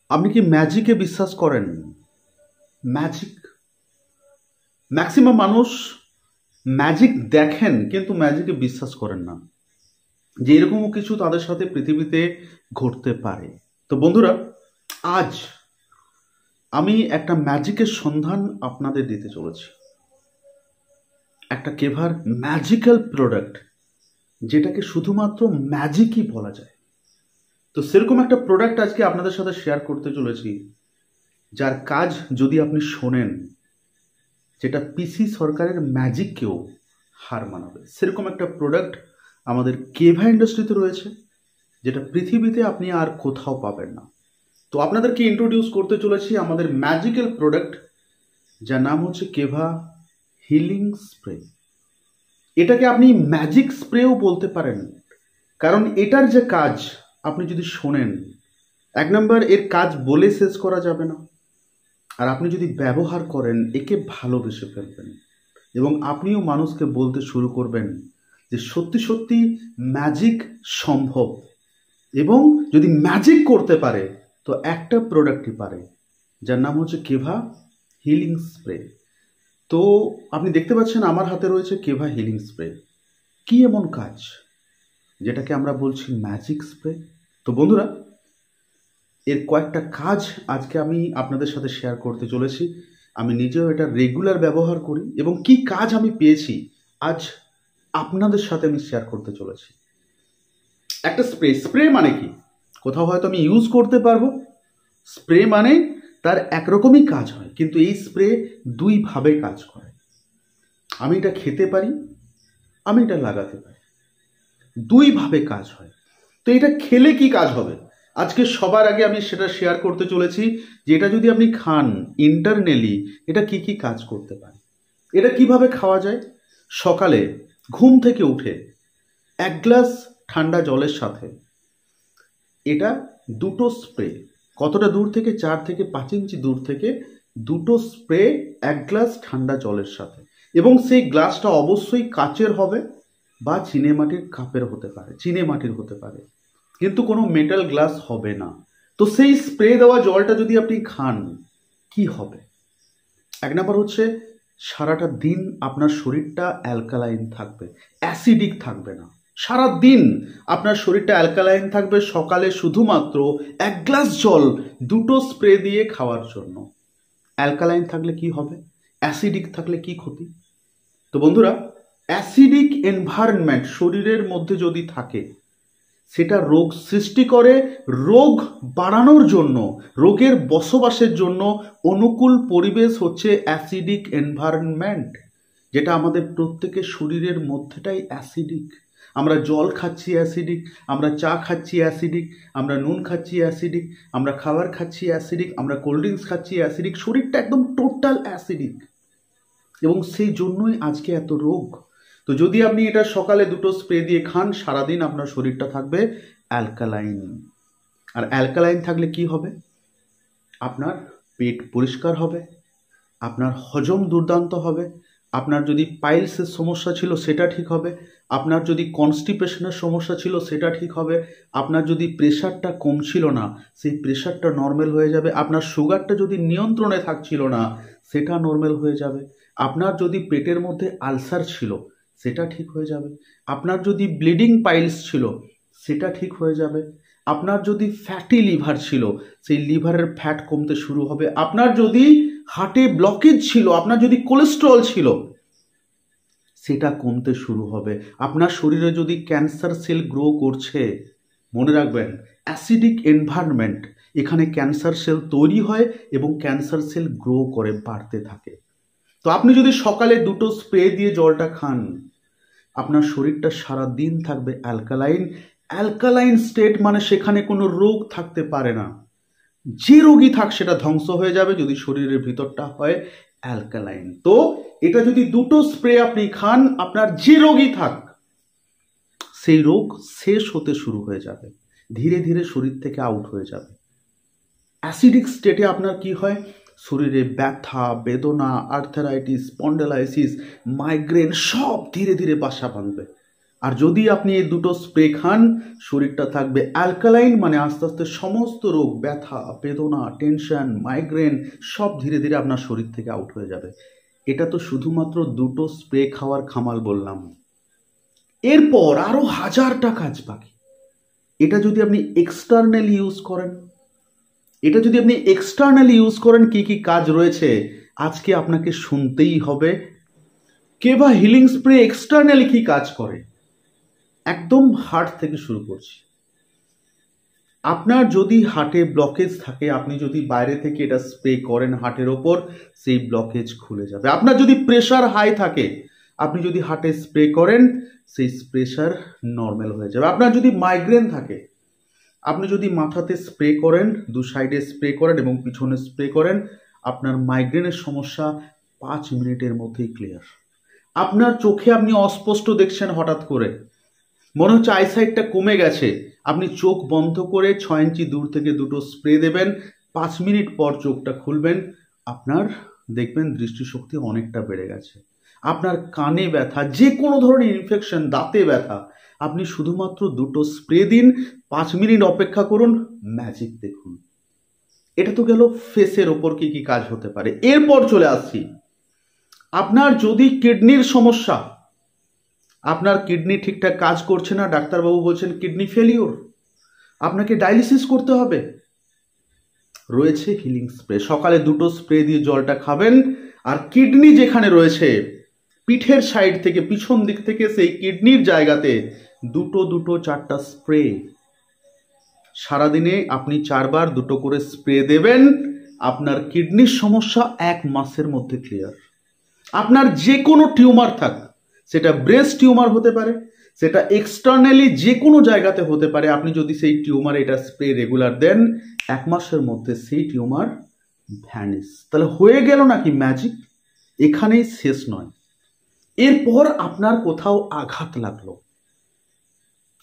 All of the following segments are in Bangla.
আপনি কি ম্যাজিকে বিশ্বাস করেন? ম্যাজিক, ম্যাক্সিমাম মানুষ ম্যাজিক দেখেন কিন্তু ম্যাজিকে বিশ্বাস করেন না যে এরকমও কিছু তাদের সাথে পৃথিবীতে ঘটতে পারে। তো বন্ধুরা, আজ আমি একটা ম্যাজিকের সন্ধান আপনাদের দিতে চলেছি। একটা কেভার ম্যাজিক্যাল প্রোডাক্ট, যেটাকে শুধুমাত্র ম্যাজিকই বলা যায়। তো সেরকম একটা প্রোডাক্ট আজকে আপনাদের সাথে শেয়ার করতে চলেছি, যার কাজ যদি আপনি শোনেন, যেটা পিসি সরকারের ম্যাজিককেও হার মানাবে। সেরকম একটা প্রোডাক্ট আমাদের কেভা ইন্ডাস্ট্রিতে রয়েছে, যেটা পৃথিবীতে আপনি আর কোথাও পাবেন না। তো আপনাদেরকে ইন্ট্রোডিউস করতে চলেছি আমাদের ম্যাজিক্যাল প্রোডাক্ট, যার নাম হচ্ছে কেভা হিলিং স্প্রে। এটাকে আপনি ম্যাজিক স্প্রেও বলতে পারেন, কারণ এটার যে কাজ আপনি যদি শোনেন, এক নম্বর এর কাজ বলে শেষ করা যাবে না, আর আপনি যদি ব্যবহার করেন একে ভালোবেসে ফেলবেন এবং আপনিও মানুষকে বলতে শুরু করবেন যে সত্যি সত্যি ম্যাজিক সম্ভব। এবং যদি ম্যাজিক করতে পারে তো একটা প্রোডাক্টই পারে, যার নাম হচ্ছে কেভা হিলিং স্প্রে। তো আপনি দেখতে পাচ্ছেন আমার হাতে রয়েছে কেভা হিলিং স্প্রে। কি এমন কাজ যেটাকে আমরা বলছি ম্যাজিক স্প্রে? তো বন্ধুরা, এর কয়েকটা কাজ আজকে আমি আপনাদের সাথে শেয়ার করতে চলেছি। আমি নিজেও এটা রেগুলার ব্যবহার করি এবং কি কাজ আমি পেয়েছি আজ আপনাদের সাথে আমি শেয়ার করতে চলেছি। একটা স্প্রে, স্প্রে মানে কি? কোথাও হয়তো আমি ইউজ করতে পারবো। স্প্রে মানে তার একরকমই কাজ হয়, কিন্তু এই স্প্রে দুইভাবে কাজ করে। আমি এটা খেতে পারি, আমি এটা লাগাতে পারি, দুইভাবে কাজ হয়। তো এটা খেলে কি কাজ হবে আজকে সবার আগে আমি সেটা শেয়ার করতে চলেছি, যে এটা যদি আপনি খান ইন্টারনালি এটা কি কি কাজ করতে পারে। এটা কিভাবে খাওয়া যায়? সকালে ঘুম থেকে উঠে এক গ্লাস ঠান্ডা জলের সাথে এটা দুটো স্প্রে, কতটা দূর থেকে, 4 থেকে 5 ইঞ্চি দূর থেকে দুটো স্প্রে এক গ্লাস ঠান্ডা জলের সাথে, এবং সেই গ্লাসটা অবশ্যই কাচের হবে বা চিনেমাটির কাপের হতে পারে, চিনেমাটির হতে পারে, কিন্তু কোনো মেটাল গ্লাস হবে না। তো সেই স্প্রে দেওয়া জলটা যদি আপনি খান কি হবে? এক নাম্বার হচ্ছে সারাটা দিন আপনার শরীরটা অ্যালকালাইন থাকবে, অ্যাসিডিক থাকবে না। সারা দিন আপনার শরীরটা অ্যালকালাইন থাকবে। সকালে শুধুমাত্র এক গ্লাস জল দুটো স্প্রে দিয়ে খাওয়ার জন্য। অ্যালকালাইন থাকলে কি হবে? অ্যাসিডিক থাকলে কি ক্ষতি? তো বন্ধুরা, অ্যাসিডিক এনভায়রনমেন্ট শরীরের মধ্যে যদি থাকে, সেটা রোগ সৃষ্টি করে। রোগ বাড়ানোর জন্য, রোগের বসবাসের জন্য অনুকূল পরিবেশ হচ্ছে অ্যাসিডিক এনভায়রনমেন্ট, যেটা আমাদের প্রত্যেকের শরীরের মধ্যেটাই অ্যাসিডিক। আমরা জল খাচ্ছি অ্যাসিডিক, আমরা চা খাচ্ছি অ্যাসিডিক, আমরা নুন খাচ্ছি অ্যাসিডিক, আমরা খাবার খাচ্ছি অ্যাসিডিক, আমরা কোল্ড ড্রিঙ্কস খাচ্ছি অ্যাসিডিক। শরীরটা একদম টোটাল অ্যাসিডিক, এবং সেই জন্যই আজকে এত রোগ। তো যদি আপনি এটা সকালে দুটো স্প্রে দিয়ে খান, সারাদিন আপনার শরীরটা থাকবে অ্যালকালাইন। আর অ্যালকালাইন থাকলে কি হবে? আপনার পেট পরিষ্কার হবে, আপনার হজম দুর্দান্ত হবে, আপনার যদি পাইলসের সমস্যা ছিল সেটা ঠিক হবে, আপনার যদি কনস্টিপেশনের সমস্যা ছিল সেটা ঠিক হবে, আপনার যদি প্রেশারটা কম ছিল না সেই প্রেশারটা নর্মাল হয়ে যাবে, আপনার সুগারটা যদি নিয়ন্ত্রণে থাকছিল না সেটা নর্মাল হয়ে যাবে, আপনার যদি পেটের মধ্যে আলসার ছিল সেটা ঠিক হয়ে যাবে, আপনার যদি ব্লিডিং পাইলস ছিল সেটা ঠিক হয়ে যাবে, আপনার যদি ফ্যাটি লিভার ছিল সেই লিভারের ফ্যাট কমতে শুরু হবে, আপনার যদি হার্টে ব্লকেজ ছিল, আপনার যদি কোলেস্টেরল ছিল সেটা কমতে শুরু হবে, আপনার শরীরে যদি ক্যান্সার সেল গ্রো করছে, মনে রাখবেন অ্যাসিডিক এনভায়রনমেন্ট, এখানে ক্যান্সার সেল তৈরি হয় এবং ক্যান্সার সেল গ্রো করে বাড়তে থাকে। তো আপনি যদি সকালে দুটো স্প্রে দিয়ে জলটা খান, আপনার শরীরটা সারা দিন থাকবে অ্যালকালাইন। অ্যালকালাইন স্টেট মানে সেখানে কোনো রোগ থাকতে পারে না। যে রোগী থাক সেটা ধ্বংস হয়ে যাবে যদি শরীরের ভিতরটা হয় অ্যালকালাইন। তো এটা যদি দুটো স্প্রে আপনি খান, আপনার যে রোগী থাক সেই রোগ শেষ হতে শুরু হয়ে যাবে, ধীরে ধীরে শরীর থেকে আউট হয়ে যাবে। অ্যাসিডিক স্টেটে আপনার কি হয়? শরীরে ব্যথা, বেদনা, আর্থারাইটিস, স্পন্ডেলাইসিস, মাইগ্রেন সব ধীরে ধীরে বাসা বাঁধবে। আর যদি আপনি এই দুটো স্প্রে খান, শরীরটা থাকবে অ্যালকালাইন, মানে আস্তে আস্তে সমস্ত রোগ, ব্যথা, বেদনা, টেনশন, মাইগ্রেন সব ধীরে ধীরে আপনার শরীর থেকে আউট হয়ে যাবে। এটা তো শুধুমাত্র দুটো স্প্রে খাওয়ার খামাল বললাম, এরপর আরো হাজারটা কাজ বাকি। এটা যদি আপনি এক্সটার্নালি ইউজ করেন, কি কি কাজ রয়েছে আজকে আপনাকে শুনতেই হবে। কেভা হিলিং স্প্রে এক্সটার্নালি কি কাজ করে, একদম হার্ট থেকে শুরু করছি। আপনার যদি হার্টে ব্লকেজ থাকে, আপনি যদি বাইরে থেকে এটা স্প্রে করেন হার্টের ওপর, সেই ব্লকেজ খুলে যাবে। আপনার যদি প্রেশার হাই থাকে, আপনি যদি হার্টে স্প্রে করেন, সেই প্রেশার নর্মাল হয়ে যাবে। আপনার যদি মাইগ্রেন থাকে, আপনি যদি মাথাতে স্প্রে করেন, দু সাইডে স্প্রে করেন এবং পিছনে স্প্রে করেন, আপনার মাইগ্রেনের সমস্যা 5 মিনিটের মধ্যেই ক্লিয়ার। আপনার চোখে আপনি অস্পষ্ট দেখছেন, হঠাৎ করে মনে হচ্ছে আইসাইটটা কমে গেছে, আপনি চোখ বন্ধ করে 6 ইঞ্চি দূর থেকে দুটো স্প্রে দেবেন, 5 মিনিট পর চোখটা খুলবেন, আপনার দেখবেন দৃষ্টিশক্তি অনেকটা বেড়ে গেছে। আপনার কানে ব্যথা, যে কোনো ধরনের ইনফেকশন, দাঁতে ব্যথা, আপনি শুধুমাত্র দুটো স্প্রে দিন, 5 মিনিট অপেক্ষা করুন, ম্যাজিক দেখুন। এটা তো গেল ফেসের ওপর কি কি কাজ হতে পারে। এরপর চলে আসছি, আপনার যদি কিডনির সমস্যা, আপনার কিডনি ঠিকঠাক কাজ করছে না, ডাক্তারবাবু বলছেন কিডনি ফেলিওর, আপনাকে ডায়ালিসিস করতে হবে, রয়েছে হিলিং স্প্রে। সকালে দুটো স্প্রে দিয়ে জলটা খাবেন, আর কিডনি যেখানে রয়েছে পিঠের সাইড থেকে, পিছন দিক থেকে, সেই কিডনির জায়গাতে দুটো 4টা স্প্রে, সারাদিনে আপনি 4 বার দুটো করে স্প্রে দেবেন, আপনার কিডনির সমস্যা 1 মাসের মধ্যে ক্লিয়ার। আপনার যে কোনো টিউমার থাক, সেটা ব্রেস্ট টিউমার হতে পারে, সেটা এক্সটার্নালি যে কোনো জায়গাতে হতে পারে, আপনি যদি সেই টিউমার এটা স্প্রে রেগুলার দেন, 1 মাসের মধ্যে সেই টিউমার ভ্যানিশ। তাহলে হয়ে গেল নাকি ম্যাজিক? এখানেই শেষ নয়। এরপর আপনার কোথাও আঘাত লাগলো,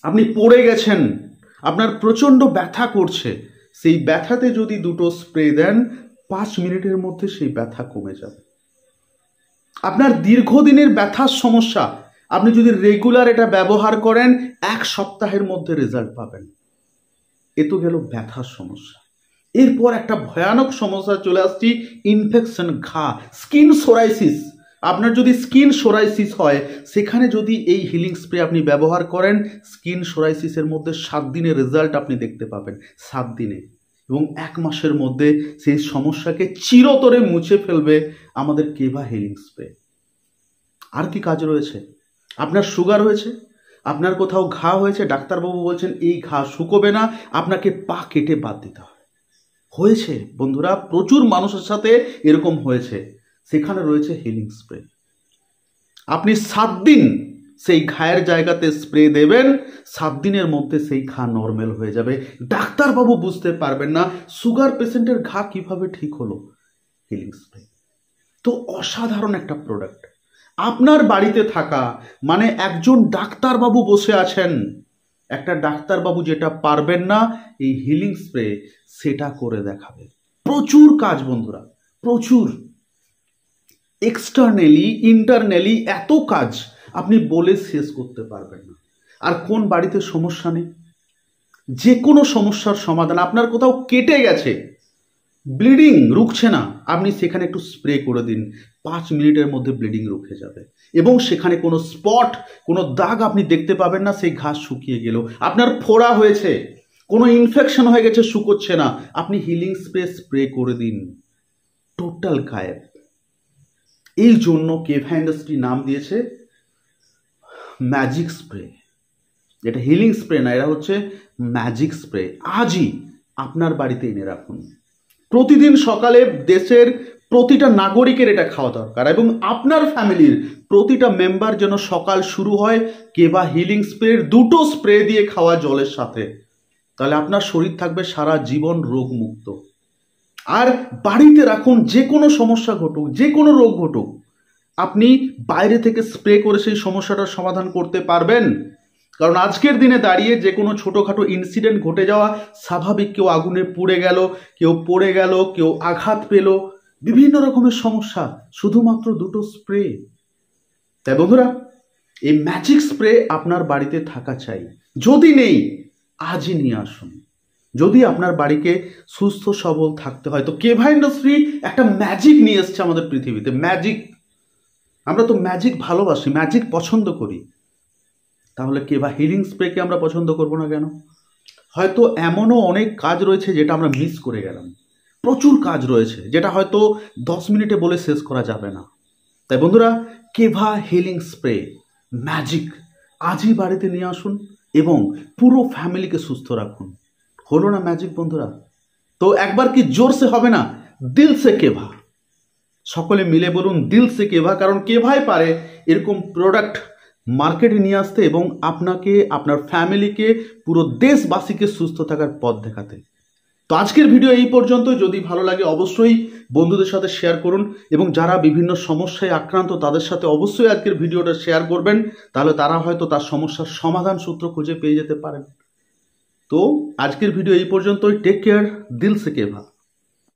আপনি পড়ে গেছেন, আপনার প্রচণ্ড ব্যথা করছে, সেই ব্যথাতে যদি দুটো স্প্রে দেন, 5 মিনিটের মধ্যে সেই ব্যথা কমে যাবে। আপনার দীর্ঘদিনের ব্যথার সমস্যা, আপনি যদি রেগুলার এটা ব্যবহার করেন, 1 সপ্তাহের মধ্যে রেজাল্ট পাবেন। এ তো গেল ব্যথার সমস্যা। এরপর একটা ভয়ানক সমস্যা চলে আসছি, ইনফেকশন, ঘা, স্কিন সোরাইসিস। আপনার যদি স্কিন সোরাইসিস হয়, সেখানে যদি এই হিলিং স্প্রে আপনি ব্যবহার করেন, স্কিন সোরাইসিসের মধ্যে 7 দিনের রেজাল্ট আপনি দেখতে পাবেন, 7 দিনে, এবং 1 মাসের মধ্যে সেই সমস্যাকে চিরতরে মুছে ফেলবে আমাদের কেভা হিলিং স্প্রে। আর কি কাজ রয়েছে? আপনার সুগার হয়েছে, আপনার কোথাও ঘা হয়েছে, ডাক্তারবাবু বলছেন এই ঘা শুকোবে না, আপনাকে পা কেটে বাদ দিতে হবে। হয়েছে বন্ধুরা, প্রচুর মানুষের সাথে এরকম হয়েছে, সেখানে রয়েছে হিলিং স্প্রে। আপনি 7 দিন সেই ঘায়ের জায়গাতে স্প্রে দেবেন, 7 দিনের মধ্যে সেই ঘা নর্মাল হয়ে যাবে। ডাক্তারবাবু বুঝতে পারবেন না সুগার পেশেন্টের ঘা কিভাবে ঠিক হলো, হিলিং স্প্রে। তো অসাধারণ একটা প্রোডাক্ট। আপনার বাড়িতে থাকা মানে একজন ডাক্তারবাবু বসে আছেন, একটা ডাক্তারবাবু যেটা পারবেন না এই হিলিং স্প্রে, সেটা করে দেখাবে। প্রচুর কাজ বন্ধুরা, প্রচুর, এক্সটার্নালি ইন্টারনালি এত কাজ আপনি বলে শেষ করতে পারবেন না। আর কোন বাড়িতে সমস্যা নেই? যে কোনো সমস্যার সমাধান। আপনার কোথাও কেটে গেছে, ব্লিডিং রুখছে না, আপনি সেখানে একটু স্প্রে করে দিন, 5 মিনিটের মধ্যে ব্লিডিং রুখে যাবে, এবং সেখানে কোনো স্পট, কোনো দাগ আপনি দেখতে পাবেন না, সেই ঘাস শুকিয়ে গেল। আপনার ফোড়া হয়েছে, কোনো ইনফেকশন হয়ে গেছে, শুকোচ্ছে না, আপনি হিলিং স্প্রে করে দিন, টোটাল গায়েব। এই জন্য কেভা ইন্ডাস্ট্রি নাম দিয়েছে ম্যাজিক স্প্রে। এটা হিলিং স্প্রে না, এরা হচ্ছে ম্যাজিক স্প্রে। আজই আপনার বাড়িতে এনে রাখুন। প্রতিদিন সকালে দেশের প্রতিটা নাগরিকের এটা খাওয়া দরকার, এবং আপনার ফ্যামিলির প্রতিটা মেম্বার যেন সকাল শুরু হয় কেভা হিলিং স্প্রের 2টো স্প্রে দিয়ে খাওয়া জলের সাথে। তাহলে আপনার শরীর থাকবে সারা জীবন রোগমুক্ত। আর বাড়িতে রাখুন, যে কোনো সমস্যা ঘটুক, যে কোনো রোগ ঘটুক, আপনি বাইরে থেকে স্প্রে করে সেই সমস্যাটার সমাধান করতে পারবেন। কারণ আজকের দিনে দাঁড়িয়ে যে কোনো ছোটোখাটো ইনসিডেন্ট ঘটে যাওয়া স্বাভাবিক। কেউ আগুনে পুড়ে গেল, কেউ পড়ে গেল, কেউ আঘাত পেল, বিভিন্ন রকমের সমস্যা, শুধুমাত্র 2টো স্প্রে। তাই বন্ধুরা, এই ম্যাজিক স্প্রে আপনার বাড়িতে থাকা চাই। যদি নেই, আজই নিয়ে আসুন। যদি আপনার বাড়িকে সুস্থ সবল থাকতে হয়, তো কেভা ইন্ডাস্ট্রি একটা ম্যাজিক নিয়ে এসছে আমাদের পৃথিবীতে। ম্যাজিক, আমরা তো ম্যাজিক ভালোবাসি, ম্যাজিক পছন্দ করি। তাহলে কেভা হিলিং স্প্রেকে আমরা পছন্দ করব না কেন? হয়তো এমনও অনেক কাজ রয়েছে যেটা আমরা মিস করে গেলাম। প্রচুর কাজ রয়েছে যেটা হয়তো 10 মিনিটে বলে শেষ করা যাবে না। তাই বন্ধুরা, কেভা হিলিং স্প্রে ম্যাজিক আজই বাড়িতে নিয়ে আসুন এবং পুরো ফ্যামিলিকে সুস্থ রাখুন। হলো না ম্যাজিক বন্ধুরা? তো একবার কি জোরসে হবে না? দিল সে কেভা। সকলে মিলে বলুন দিল সে কেভা, কারণ কেভাই পারে এরকম প্রোডাক্ট মার্কেটে নিয়ে আসতে এবং আপনাকে, আপনার ফ্যামিলিকে, পুরো দেশবাসীকে সুস্থ থাকার পথ দেখাতে। তো আজকের ভিডিও এই পর্যন্ত। যদি ভালো লাগে অবশ্যই বন্ধুদের সাথে শেয়ার করুন এবং যারা বিভিন্ন সমস্যায় আক্রান্ত তাদের সাথে অবশ্যই আজকের ভিডিওটা শেয়ার করবেন, তাহলে তারা হয়তো তার সমস্যার সমাধান সূত্র খুঁজে পেয়ে যেতে পারেন। তো আজকের ভিডিও এই পর্যন্তই। টেক কেয়ার, দিল সে কেভা।